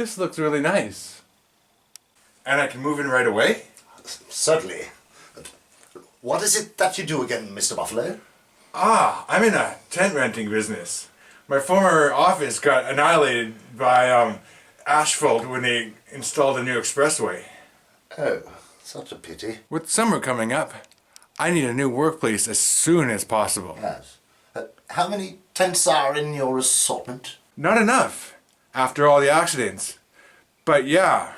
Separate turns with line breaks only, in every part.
This looks really nice. And I can move in right away?
Certainly. What is it that you do again, Mr. Buffalo?
I'm in a tent renting business. My former office got annihilated by asphalt when they installed a new expressway.
Oh, such a pity.
With summer coming up, I need a new workplace as soon as possible.
Yes. How many tents are in your assortment?
Not enough, after all the accidents. But yeah,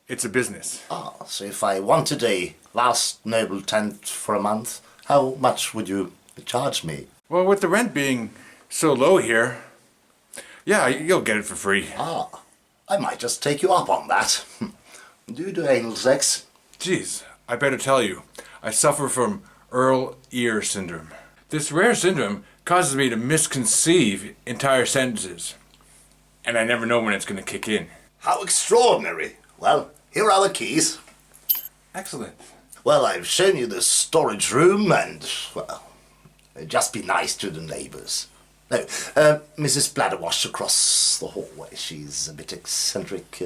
it's a business.
So if I wanted a last noble tent for a month, how much would you charge me?
Well, with the rent being so low here, yeah, you'll get it for free.
I might just take you up on that. Do you do anal sex?
Geez, I better tell you, I suffer from Earl Ear syndrome. This rare syndrome causes me to misconceive entire sentences, and I never know when it's going to kick in.
How extraordinary. Well, here are the keys.
Excellent.
Well, I've shown you the storage room and, well, just be nice to the neighbours. No, Mrs. Bladderwash across the hallway. She's a bit eccentric.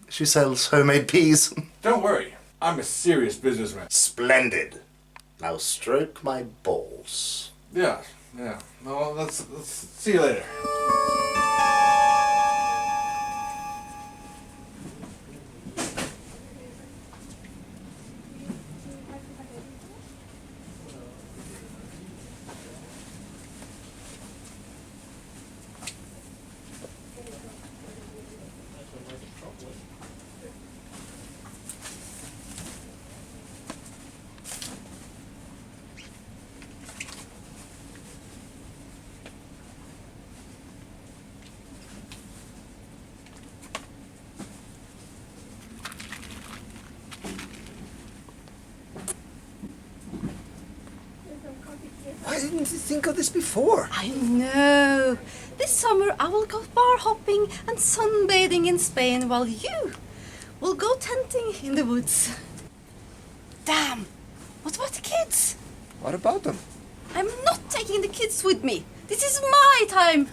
She sells homemade peas.
Don't worry, I'm a serious businessman.
Splendid. Now stroke my balls.
Yeah. Well, let's see you later.
Why didn't you think of this before?
I know. This summer I will go bar hopping and sunbathing in Spain while you will go tenting in the woods. Damn! What about the kids?
What about them?
I'm not taking the kids with me. This is my time.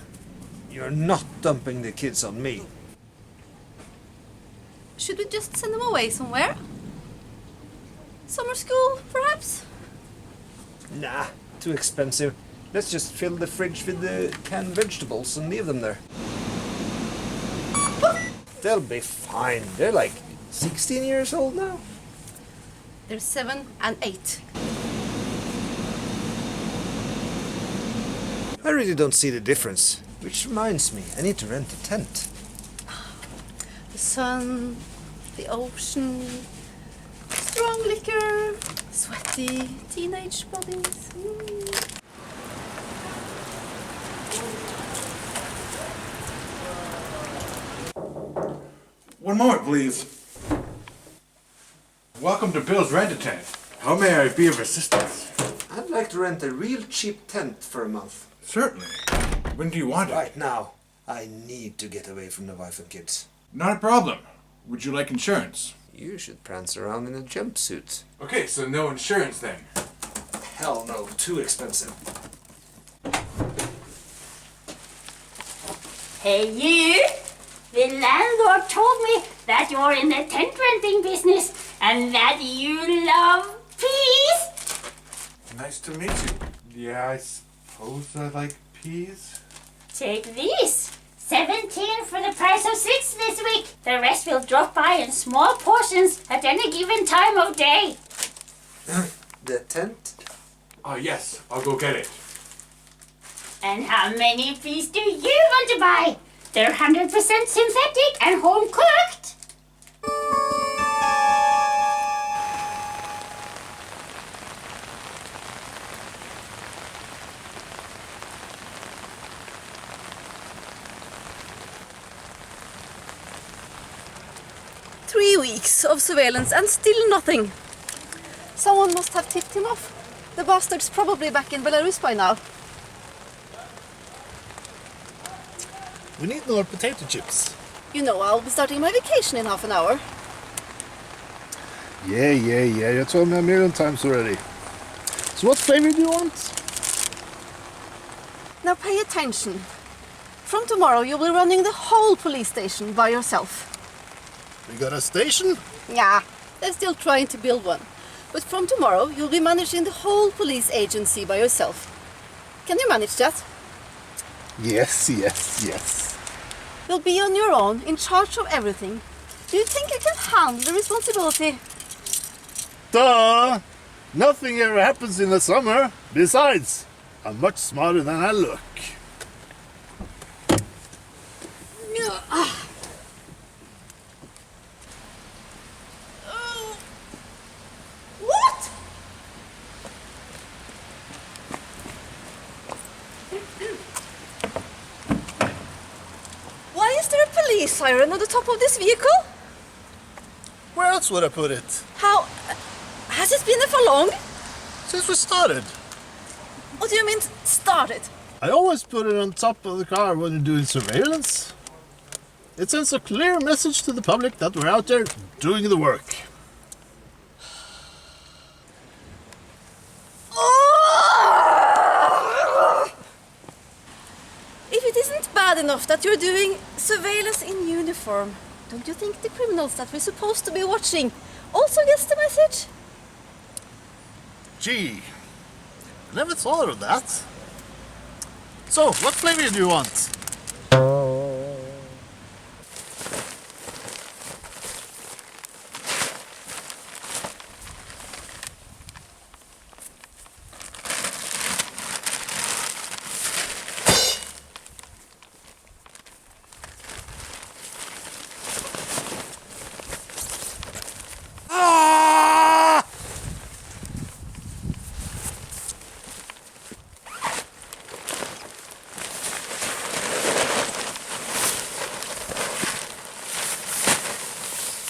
You're not dumping the kids on me.
Should we just send them away somewhere? Summer school, perhaps?
Nah, too expensive. Let's just fill the fridge with the canned vegetables and leave them there. They'll be fine. They're like 16 years old now.
They're 7 and 8.
I really don't see the difference. Which reminds me, I need to rent a tent.
The sun, the ocean, strong liquor, sweaty teenage bodies.
One moment, please. Welcome to Bill's Rent-A-Tent. How may I be of assistance?
I'd like to rent a real cheap tent for a month.
Certainly. When do you want it?
Right now. I need to get away from the wife and kids.
Not a problem. Would you like insurance?
You should prance around in a jumpsuit.
Okay, so no insurance then.
Hell no, too expensive.
Hey you! The landlord told me that you're in the tent renting business and that you love peas.
Nice to meet you. Yeah, I suppose I like peas.
Take these. 17 for the price of 6 this week. The rest will drop by in small portions at any given time of day.
The tent?
Oh yes, I'll go get it.
And how many peas do you want to buy? They're 100% synthetic and home cooked.
Three weeks of surveillance and still nothing. Someone must have tipped him off. The bastard's probably back in Belarus by now.
We need more potato chips.
You know I'll be starting my vacation in half an hour.
Yeah. You told me a million times already. So what flavor do you want?
Now pay attention. From tomorrow, you'll be running the whole police station by yourself.
We got a station?
Yeah, they're still trying to build one. But from tomorrow, you'll be managing the whole police agency by yourself. Can you manage that?
Yes, yes, yes.
You'll be on your own, in charge of everything. Do you think you can handle the responsibility?
Duh! Nothing ever happens in the summer. Besides, I'm much smarter than I look.
What? Why is there a police siren on the top of this vehicle?
Where else would I put it?
How... has it been there for long?
Since we started.
What do you mean, started?
I always put it on top of the car when you're doing surveillance. It sends a clear message to the public that we're out there doing the work.
If it isn't bad enough that you're doing surveillance in uniform, don't you think the criminals that we're supposed to be watching also gets the message?
Gee, I never thought of that. So, what flavor do you want?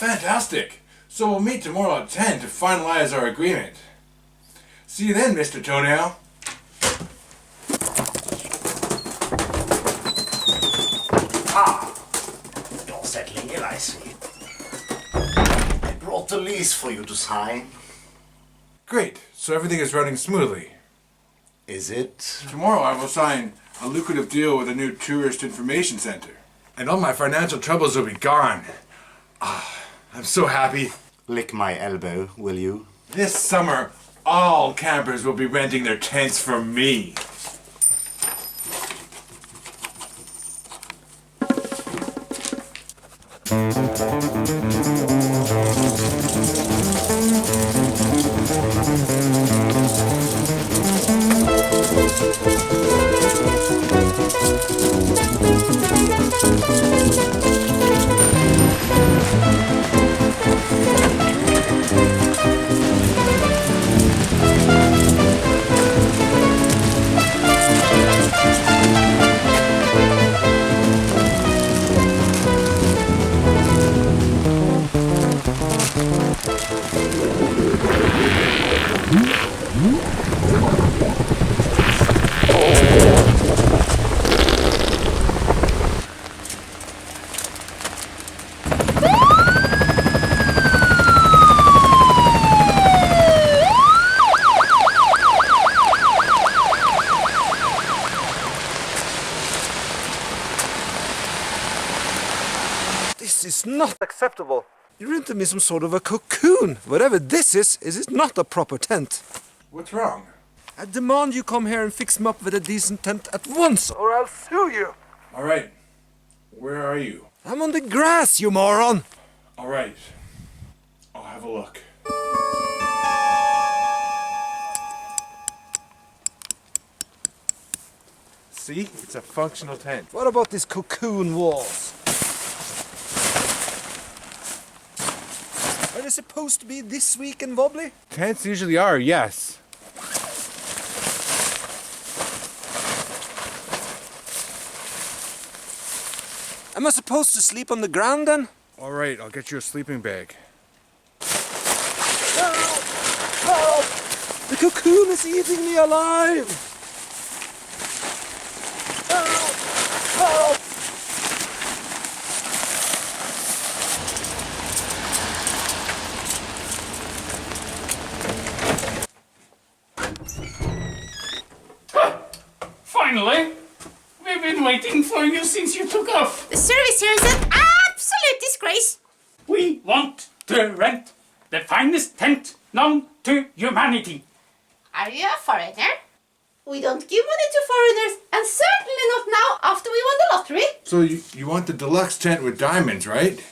Fantastic! So we'll meet tomorrow at 10 to finalize our agreement. See you then, Mr. Toenail.
You're settling in, I see. I brought the lease for you to sign.
Great, so everything is running smoothly.
Is it?
Tomorrow I will sign a lucrative deal with a new tourist information center. And all my financial troubles will be gone. I'm so happy.
Lick my elbow, will you?
This summer, all campers will be renting their tents from me.
This is not acceptable. You rented me some sort of a cocoon. Whatever this is it not a proper tent.
What's wrong?
I demand you come here and fix me up with a decent tent at once, or I'll sue you.
All right. Where are you?
I'm on the grass, you moron.
All right. I'll have a look. See? It's a functional tent.
What about these cocoon walls? Are they supposed to be this weak and wobbly?
Tents usually are, yes.
Am I supposed to sleep on the ground then?
All right, I'll get you a sleeping bag.
Help! Help! The cocoon is eating me alive! Help! Help!
Finally! We've been
waiting for you since you took off.
The service here is an absolute disgrace.
We want to rent the finest tent known to humanity.
Are you a foreigner? We don't give money to foreigners, and certainly not now after we won the lottery.
So you want the deluxe tent with diamonds, right?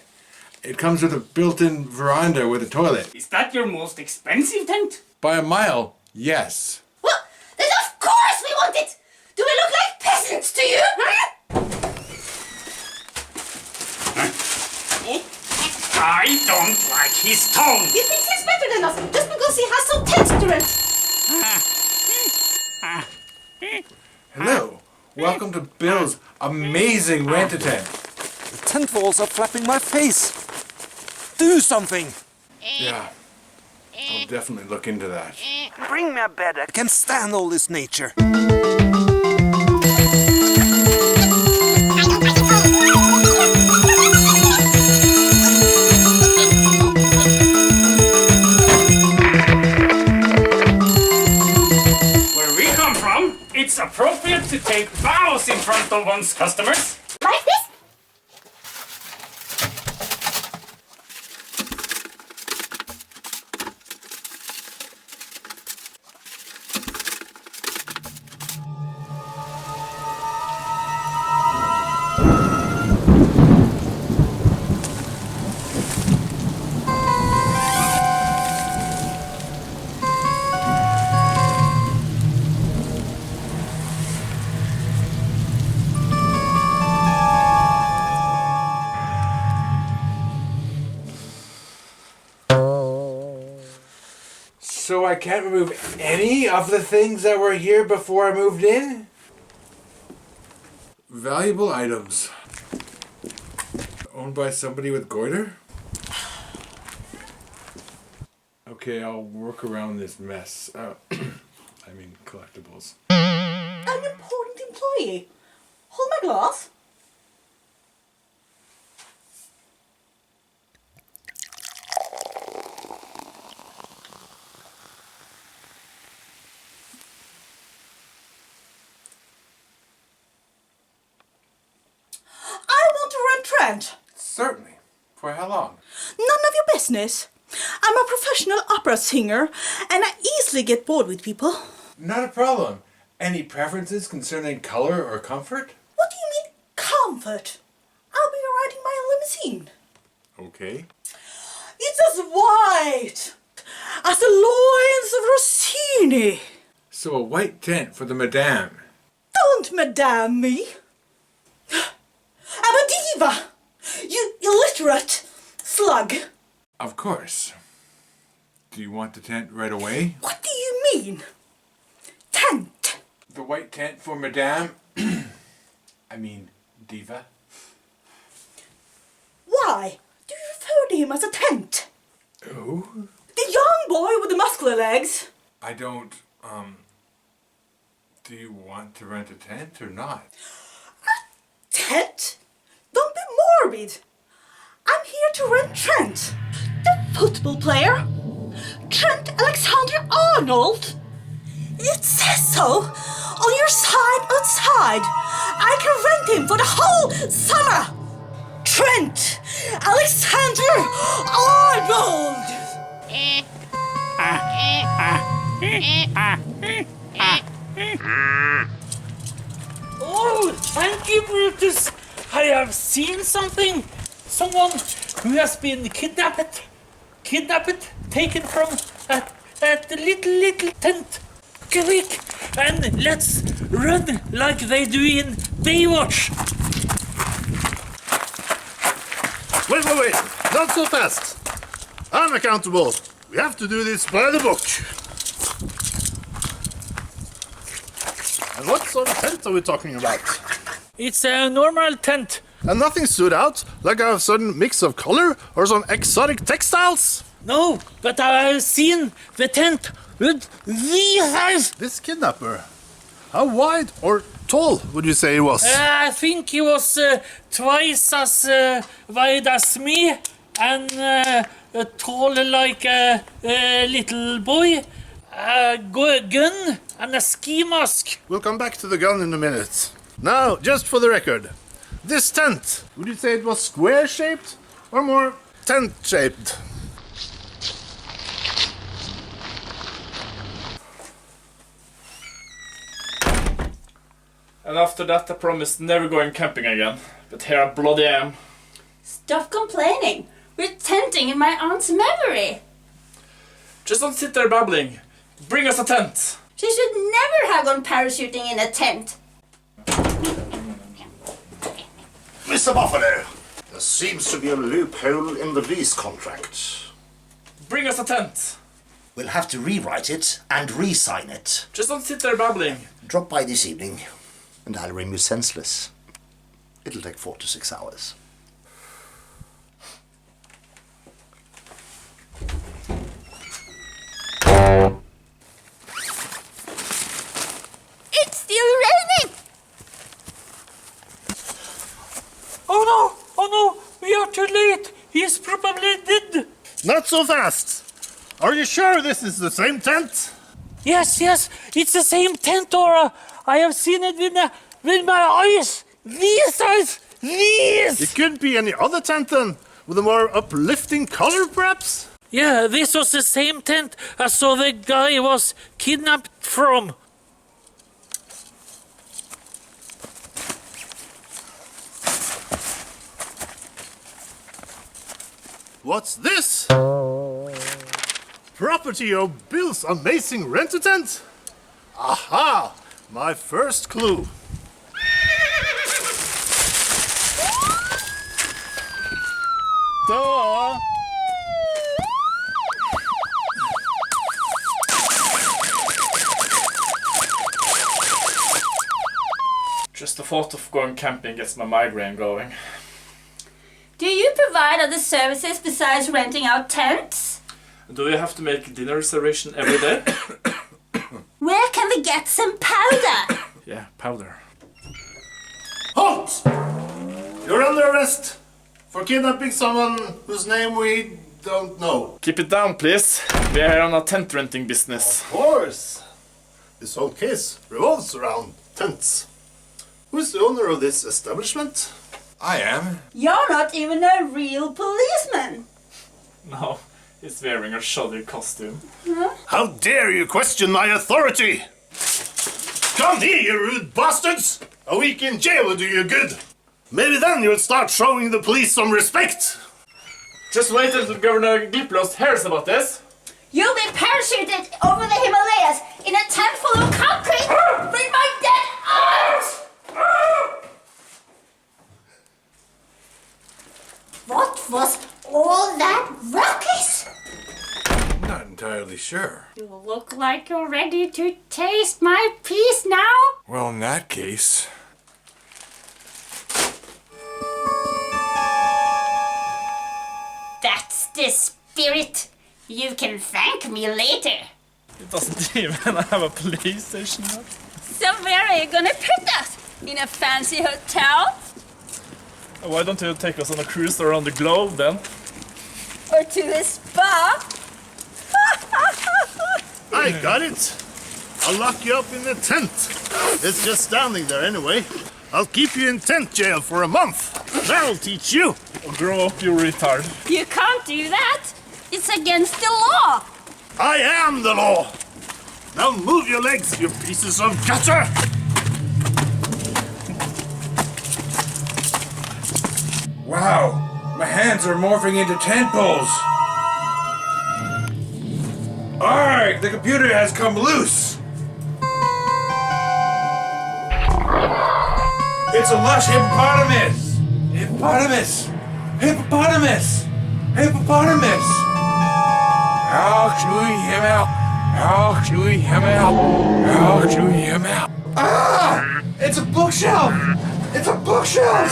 It comes with a built-in veranda with a toilet.
Is that your most expensive tent?
By a mile, yes.
Well, then of course we want it. Do we look like peasants to you?
I don't like his tone.
He thinks he's better than us just because he has some taste to it.
Hello. Welcome to Bill's amazing rent-a-tent.
The tent walls are flapping my face. Do something!
Yeah. I'll definitely look into that.
Bring me a bed. I can't stand all this nature.
Where we come from, it's appropriate to take bows in front of one's customers.
Like this?
So I can't remove any of the things that were here before I moved in? Valuable items. Owned by somebody with goiter? Okay, I'll work around this mess. I mean, collectibles.
An important employee. Hold my glass. I want to rent Trent.
Certainly. For how long?
None of your business. I'm a professional opera singer, and I easily get bored with people.
Not a problem. Any preferences concerning color or comfort?
What do you mean, comfort? I'll be riding my limousine.
Okay.
It's as white as the loins of Rossini.
So a white tent for the madame.
Don't madame me. I'm a diva. You illiterate slug.
Of course. Do you want the tent right away?
What do you mean? Tent.
The white tent for madame? I mean, Diva.
Why do you refer to him as a tent?
Who?
The young boy with the muscular legs.
I don't, do you want to rent a tent or not?
Tent? Don't be morbid. I'm here to rent Trent, the football player. Trent Alexander-Arnold. It says so on your sign outside. I can rent him for the whole summer. Trent Alexander-Arnold.
Oh, thank you, Brutus. I have seen something. Someone who has been kidnapped, taken from the little tent. Quick, and let's run like they do in Baywatch.
Wait. Not so fast. I'm accountable. We have to do this by the book. And what sort of tent are we talking about?
It's a normal tent.
And nothing stood out, like a sudden mix of color or some exotic textiles?
No, but I have seen the tent with the eyes.
This kidnapper, how wide or tall would you say he was?
I think he was twice as wide as me and tall like a little boy. A gun and a ski mask.
We'll come back to the gun in a minute. Now, just for the record, this tent, would you say it was square-shaped or more tent-shaped?
And after that I promised never going camping again. But here I bloody am.
Stop complaining. We're tenting in my aunt's memory.
Just don't sit there babbling. Bring us a tent.
She should never have gone parachuting in a tent.
Mr. Buffalo, there seems to be a loophole in the lease contract.
Bring us a tent.
We'll have to rewrite it and re-sign it.
Just don't sit there babbling.
Drop by this evening, and I'll ring you senseless. It'll take 4 to 6 hours.
It's still raining!
Oh no! Oh no! We are too late! He's probably dead!
Not so fast! Are you sure this is the same tent?
Yes, yes! It's the same tent, Dora! I have seen it with my eyes! These eyes! These!
It couldn't be any other tent then, with a more uplifting color perhaps?
Yeah, this was the same tent I saw the guy was kidnapped from.
What's this? Property of Bill's amazing rent-a-tent? Aha! My first clue. Duh!
Just the thought of going camping gets my migraine going.
Do you provide other services besides renting out tents?
Do we have to make dinner reservation every day?
Where can we get some powder?
Yeah, powder.
Halt! You're under arrest for kidnapping someone whose name we don't know.
Keep it down, please. We are on a tent renting business.
Of course. This whole case revolves around tents. Who's the owner of this establishment?
I am.
You're not even a real policeman.
No, he's wearing a shoddy costume.
How dare you question my authority? Come here, you rude bastards! A week in jail will do you good. Maybe then you'll start showing the police some respect.
Just wait until Governor Gliplos hears about this.
You'll be parachuted over the Himalayas in a tent full of concrete with my dead aunt! What was all that ruckus?
Not entirely sure.
You look like you're ready to taste my piece now.
Well, in that case...
That's the spirit. You can thank me later.
It doesn't even have a police station yet.
So where are you gonna put us? In a fancy hotel?
Why don't you take us on a cruise around the globe then?
Or to a spa?
I got it. I'll lock you up in the tent. It's just standing there anyway. I'll keep you in tent jail for a month. That'll teach you.
Oh, grow up, you retard.
You can't do that. It's against the law.
I am the law. Now move your legs, you pieces of gutter.
Wow! My hands are morphing into tent poles! Alright, the computer has come loose! It's a lush hippopotamus! Hippopotamus! Hippopotamus! Hippopotamus! How chewy him out! How chewy him out! How chewy him out! Ah! It's a bookshelf! It's a bookshelf!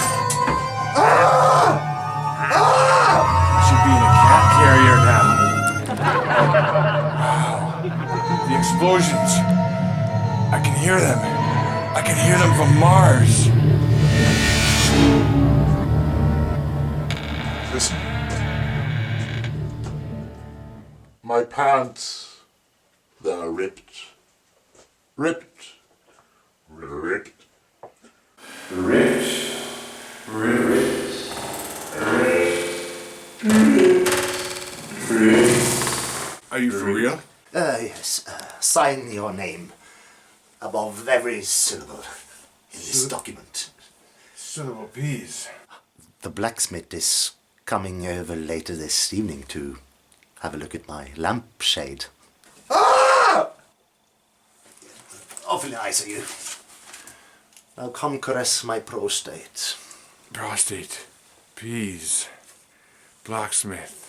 Ah! Ah! I should be in a cat carrier now. Wow. The explosions. I can hear them. I can hear them from Mars.
Listen. My pants, they are ripped. Ripped. Ripped.
Rich. Are you for real?
Yes. Sign your name above every syllable in this document.
Syllable P's.
The blacksmith is coming over later this evening to have a look at my lampshade. Ah! Awfully nice of you. Now come caress my prostate.
Prostate. P's. Blacksmith.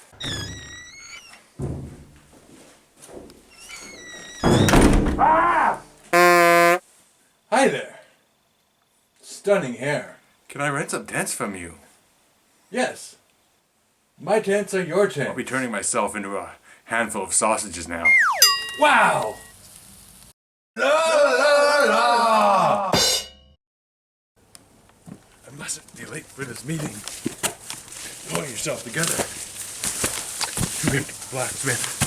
Ah! Hi there. Stunning hair. Can I rent some tents from you? Yes. My tents are your tents. I'll be turning myself into a handful of sausages now. Wow! La la la! I mustn't be late for this meeting. Pull yourself together. Ripped blacksmith.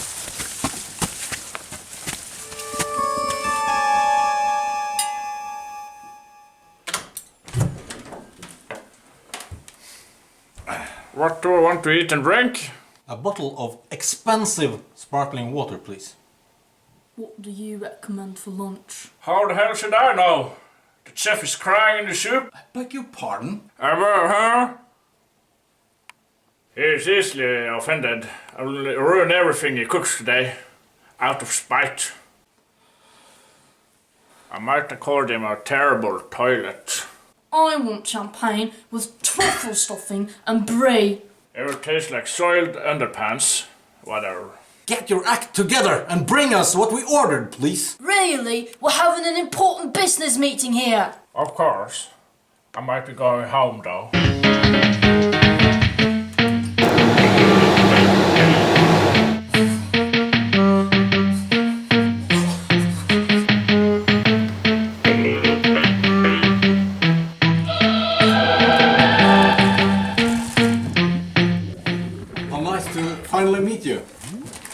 What do I want to eat and drink?
A bottle of expensive sparkling water, please.
What do you recommend for lunch?
How the hell should I know? The chef is crying in the soup.
I beg your pardon?
Huh? He's easily offended. I will ruin everything he cooks today, out of spite. I might accord him a terrible toilet.
I want champagne with truffle stuffing and brie.
It will taste like soiled underpants. Whatever.
Get your act together and bring us what we ordered, please.
Really? We're having an important business meeting here.
Of course. I might be going home though.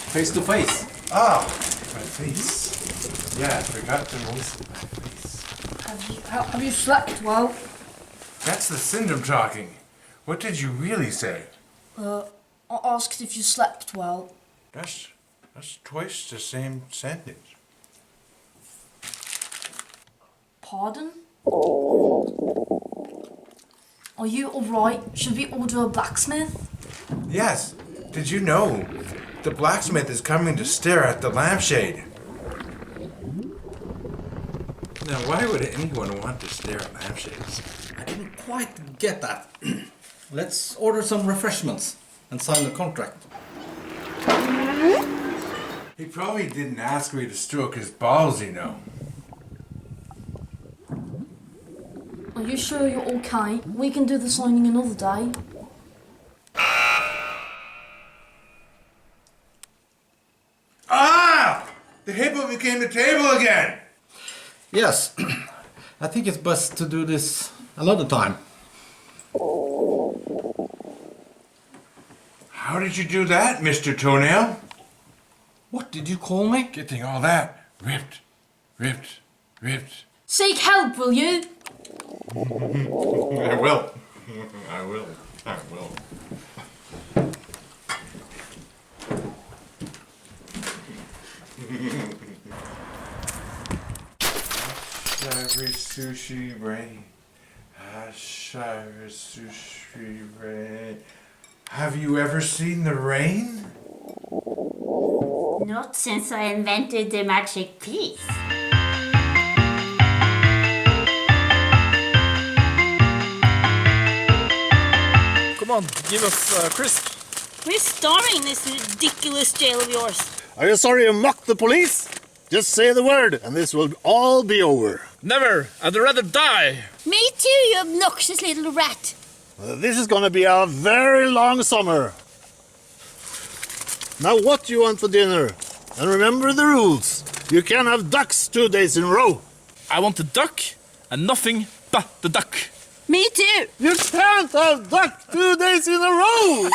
Face to face.
Ah, my face. Yeah, I forgot to moisten my face.
Have you slept well?
That's the syndrome talking. What did you really say?
I asked if you slept well.
That's twice the same sentence.
Pardon? Are you alright? Should we order a blacksmith?
Yes. Did you know? The blacksmith is coming to stare at the lampshade. Now, why would anyone want to stare at lampshades?
I didn't quite get that. Let's order some refreshments and sign the contract.
He probably didn't ask me to stroke his balls, you know.
Are you sure you're okay? We can do the signing another day.
Ah! The hippo became the table again!
Yes, I think it's best to do this another time.
How did you do that, Mr. Toenail?
What did you call me?
Getting all that ripped.
Seek help, will you?
I will. I will. Every sushi rain. Sushi rain. Have you ever seen the rain?
Not since I invented the magic piece.
Come on, give us crisp.
We're starving in this ridiculous jail of yours.
Are you sorry you mocked the police? Just say the word and this will all be over.
Never. I'd rather die.
Me too, you obnoxious little rat.
This is gonna be a very long summer. Now what do you want for dinner? And remember the rules. You can't have ducks 2 days in a row.
I want the duck and nothing but the duck.
Me too.
You can't have duck 2 days in a row.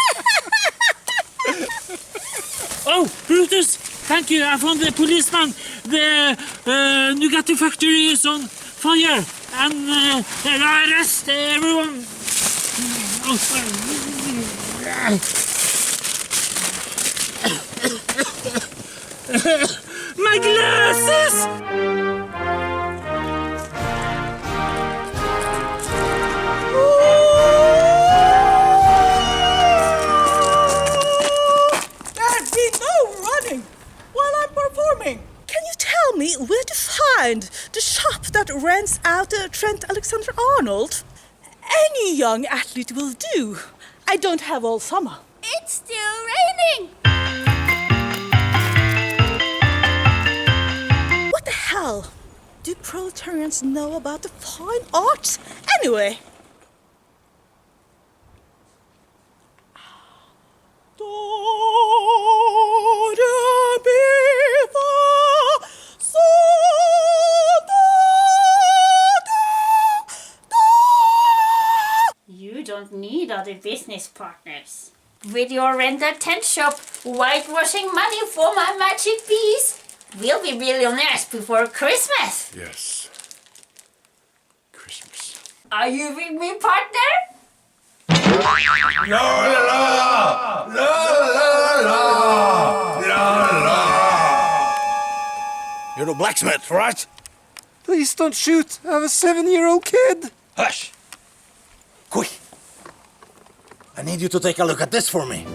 Oh, Brutus, thank you. I found the policeman. The Nugatti factory is on fire. and arrest everyone. My glasses!
There'd be no running while I'm performing. Can you tell me where to find the shop that rents out Trent Alexander-Arnold? Any young athlete will do. I don't have all summer.
It's still raining!
What the hell? Do proletarians know about the fine arts anyway?
You don't need other business partners. With your rented tent shop, whitewashing money for my magic bees, we'll be millionaires before Christmas.
Yes. Christmas.
Are you with me, partner?
La la la! La la la! La la!
You're the blacksmith, right?
Please don't shoot. I have a 7-year-old kid.
Hush! Quick! I need you to take a look at this for me.